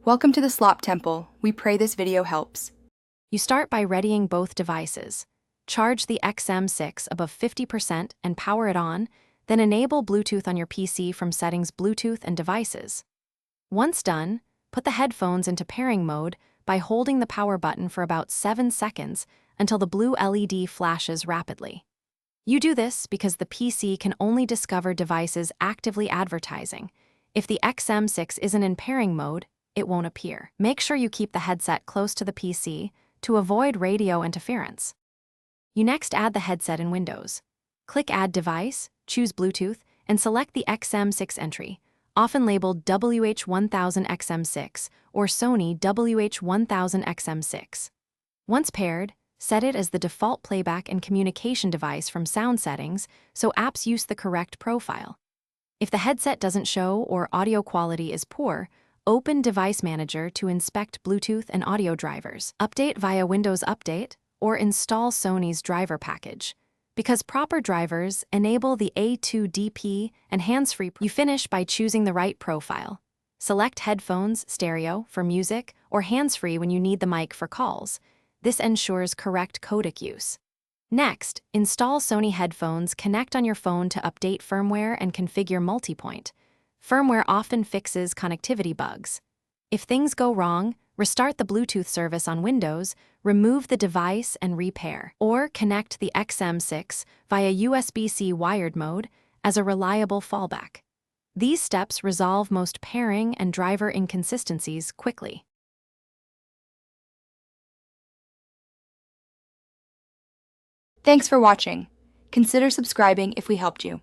Welcome to the Slop Temple. We pray this video helps. You start by readying both devices. Charge the Xm6 above 50% and power it on, then enable Bluetooth on your PC from settings Bluetooth and devices. Once done, put the headphones into pairing mode by holding the power button for about 7 seconds until the blue LED flashes rapidly. You do this because the PC can only discover devices actively advertising. If the Xm6 isn't in pairing mode, it won't appear. Make sure you keep the headset close to the PC to avoid radio interference. You next add the headset in Windows. Click Add Device, choose Bluetooth, and select the Xm6 entry, often labeled WH1000XM6 or Sony WH1000XM6. Once paired, set it as the default playback and communication device from sound settings so apps use the correct profile. If the headset doesn't show or audio quality is poor, open Device Manager to inspect Bluetooth and audio drivers. Update via Windows Update or install Sony's driver package. Because proper drivers enable the A2DP and hands-free, you finish by choosing the right profile. Select headphones, stereo for music, or hands-free when you need the mic for calls. This ensures correct codec use. Next, install Sony headphones, connect on your phone to update firmware and configure multipoint. Firmware often fixes connectivity bugs. If things go wrong, restart the Bluetooth service on Windows, remove the device and repair, or connect the Xm6 via USB-C wired mode as a reliable fallback. These steps resolve most pairing and driver inconsistencies quickly. Thanks for watching. Consider subscribing if we helped you.